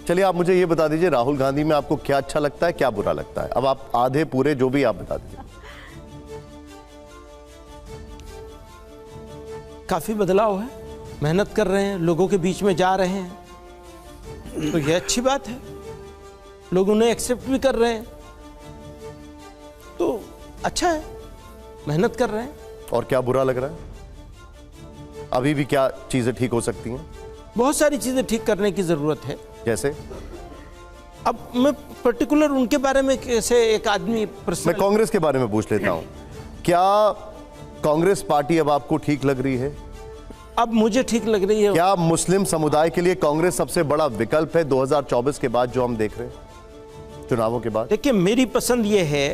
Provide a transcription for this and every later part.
चलिए आप मुझे ये बता दीजिए, राहुल गांधी में आपको क्या अच्छा लगता है, क्या बुरा लगता है? अब आप आधे पूरे जो भी आप बता दीजिए। काफी बदलाव है, मेहनत कर रहे हैं, लोगों के बीच में जा रहे हैं, तो ये अच्छी बात है। लोग उन्हें एक्सेप्ट भी कर रहे हैं, तो अच्छा है, मेहनत कर रहे हैं। और क्या बुरा लग रहा है? अभी भी क्या चीजें ठीक हो सकती हैं? बहुत सारी चीजें ठीक करने की जरूरत है। जैसे? अब मैं पर्टिकुलर उनके बारे में कैसे एक आदमी मैं कांग्रेस के बारे में पूछ लेता हूं। क्या कांग्रेस पार्टी अब आपको ठीक लग रही है? अब मुझे ठीक लग रही है। क्या मुस्लिम समुदाय के लिए कांग्रेस सबसे बड़ा विकल्प है 2024 के बाद, जो हम देख रहे हैं चुनावों के बाद? देखिए, मेरी पसंद यह है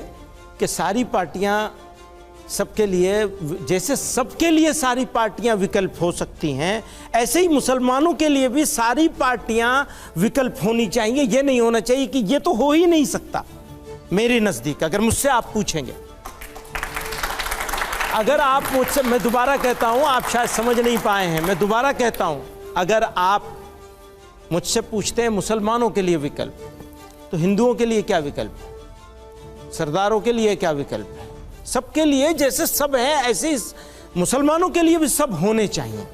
कि सारी पार्टियां सबके लिए, जैसे सबके लिए सारी पार्टियां विकल्प हो सकती हैं, ऐसे ही मुसलमानों के लिए भी सारी पार्टियां विकल्प होनी चाहिए। यह नहीं होना चाहिए कि यह तो हो ही नहीं सकता। मेरे नजदीक, अगर मुझसे आप पूछेंगे, अगर आप मुझसे, मैं दोबारा कहता हूं, आप शायद समझ नहीं पाए हैं, मैं दोबारा कहता हूं, अगर आप मुझसे पूछते हैं मुसलमानों के लिए विकल्प, तो हिंदुओं के लिए क्या विकल्प है, सरदारों के लिए क्या विकल्प है? सबके लिए जैसे सब है, ऐसे ही मुसलमानों के लिए भी सब होने चाहिए।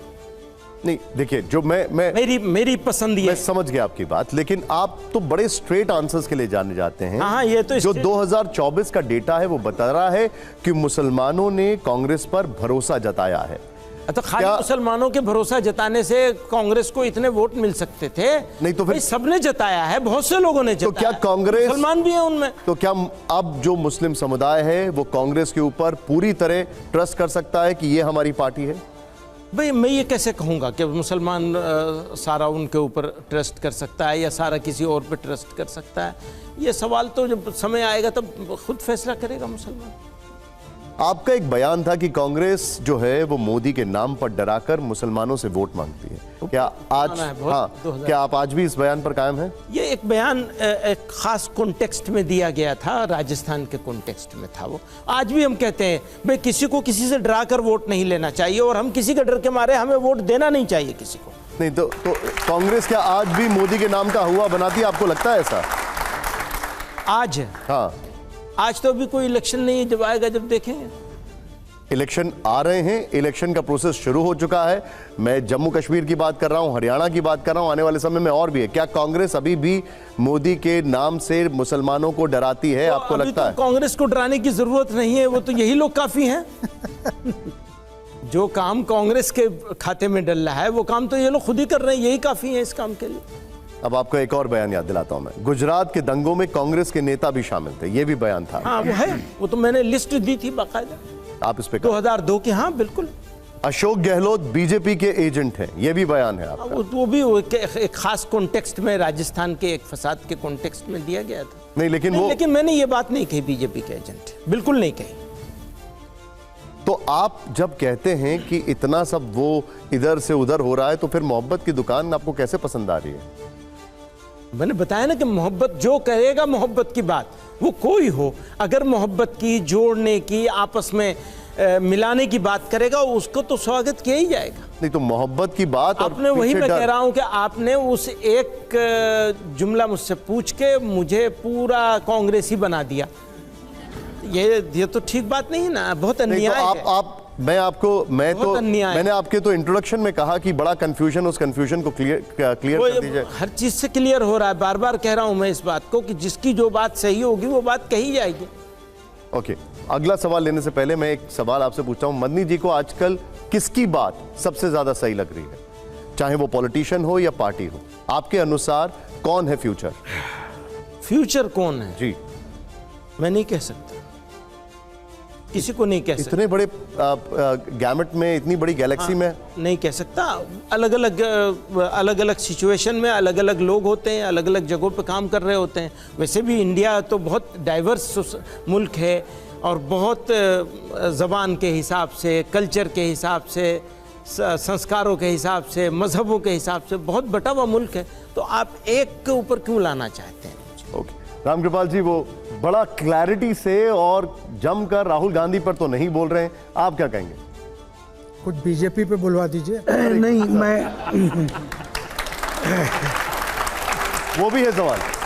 नहीं, देखिए, जो मेरी पसंद ये, मैं समझ गया आपकी बात, लेकिन आप तो बड़े स्ट्रेट आंसर्स के लिए जाने जाते हैं। हाँ, ये तो जो 2024 का डेटा है वो बता रहा है कि मुसलमानों ने कांग्रेस पर भरोसा जताया है। तो खाली मुसलमानों के भरोसा जताने से कांग्रेस को इतने वोट मिल सकते थे? नहीं, तो फिर सबने जताया है, बहुत से लोगों ने जताया। तो क्या कांग्रेस, मुसलमान भी हैं उनमें? तो क्या अब जो मुस्लिम समुदाय है वो कांग्रेस के ऊपर पूरी तरह ट्रस्ट कर सकता है कि ये हमारी पार्टी है? भाई, मैं ये कैसे कहूँगा कि मुसलमान सारा उनके ऊपर ट्रस्ट कर सकता है या सारा किसी और पे ट्रस्ट कर सकता है? ये सवाल तो जब समय आएगा तब खुद फैसला करेगा मुसलमान। आपका एक बयान था कि कांग्रेस जो है वो मोदी के नाम पर डराकर मुसलमानों से वोट मांगती है। क्या आज, हाँ, क्या आप आज भी इस बयान पर कायम हैं? ये एक बयान एक खास कॉन्टेक्स्ट में दिया गया था, राजस्थान के कॉन्टेक्स्ट में था वो। आज भी हम कहते हैं भाई, किसी को किसी से डराकर वोट नहीं लेना चाहिए, और हम किसी के डर के मारे हमें वोट देना नहीं चाहिए किसी को। नहीं तो कांग्रेस क्या आज भी मोदी के नाम का हुआ बनाती है? आपको लगता है ऐसा? आज? हाँ, आज तो अभी कोई इलेक्शन नहीं है, जब आएगा जब देखेंगे। इलेक्शन आ रहे हैं, इलेक्शन का प्रोसेस शुरू हो चुका है। मैं जम्मू कश्मीर की बात कर रहा हूं, हरियाणा की बात कर रहा हूं, आने वाले समय में और भी है। क्या कांग्रेस अभी भी मोदी के नाम से मुसलमानों को डराती है? आपको लगता है? कांग्रेस को डराने की जरूरत नहीं है, वो तो यही लोग काफी हैं। जो काम कांग्रेस के खाते में डल रहा है वो काम तो ये लोग खुद ही कर रहे हैं, यही काफी है इस काम के लिए। अब आपको एक और बयान याद दिलाता हूं मैं। गुजरात के दंगों में कांग्रेस के नेता भी शामिल थे, ये भी बयान था। हाँ, वो है, वो तो मैंने लिस्ट दी थी बाकायदा। आप इस पे 2002 के, हाँ बिल्कुल। अशोक गहलोत बीजेपी के एजेंट हैं, ये भी बयान है आपका। वो भी एक खास कॉन्टेक्स्ट में, राजस्थान के एक फसाद के कॉन्टेक्स्ट में दिया गया था। नहीं, लेकिन मैंने ये बात नहीं कही बीजेपी के एजेंट, बिल्कुल नहीं कही। तो आप जब कहते हैं कि इतना सब वो इधर से उधर हो रहा है, तो फिर मोहब्बत की दुकान आपको कैसे पसंद आ रही है? मैंने बताया ना कि मोहब्बत जो करेगा, मोहब्बत की बात, वो कोई हो, अगर मोहब्बत की, जोड़ने की, आपस में मिलाने की बात करेगा, उसको तो स्वागत किया ही जाएगा। नहीं तो मोहब्बत की बात, आपने, वही मैं कह रहा हूं कि आपने उस एक जुमला मुझसे पूछ के मुझे पूरा कांग्रेसी बना दिया। ये तो ठीक बात नहीं है ना, बहुत अन्याय है। मैंने आपके तो इंट्रोडक्शन में कहा कि बड़ा कंफ्यूजन, उस कंफ्यूजन को क्लियर कर दीजिए। हर चीज से क्लियर हो रहा है, बार बार कह रहा हूं मैं इस बात को कि जिसकी जो बात सही होगी वो बात कही जाएगी। ओके, अगला सवाल लेने से पहले मैं एक सवाल आपसे पूछता हूं। मदनी जी को आजकल किसकी बात सबसे ज्यादा सही लग रही है, चाहे वो पॉलिटिशियन हो या पार्टी हो? आपके अनुसार कौन है फ्यूचर? फ्यूचर कौन है जी, मैं नहीं कह सकता, किसी को नहीं कह सकता। इतने बड़े गैमेट में, इतनी बड़ी गैलेक्सी में नहीं कह सकता। अलग अलग सिचुएशन में अलग अलग लोग होते हैं, अलग अलग जगहों पे काम कर रहे होते हैं। वैसे भी इंडिया तो बहुत डाइवर्स मुल्क है, और बहुत ज़बान के हिसाब से, कल्चर के हिसाब से, संस्कारों के हिसाब से, मजहबों के हिसाब से बहुत बटा हुआ मुल्क है। तो आप एक के ऊपर क्यों लाना चाहते हैं? ओके, रामकृपाल जी वो बड़ा क्लैरिटी से और जमकर राहुल गांधी पर तो नहीं बोल रहे हैं, आप क्या कहेंगे? कुछ बीजेपी पे बुलवा दीजिए। नहीं, मैं वो भी है सवाल।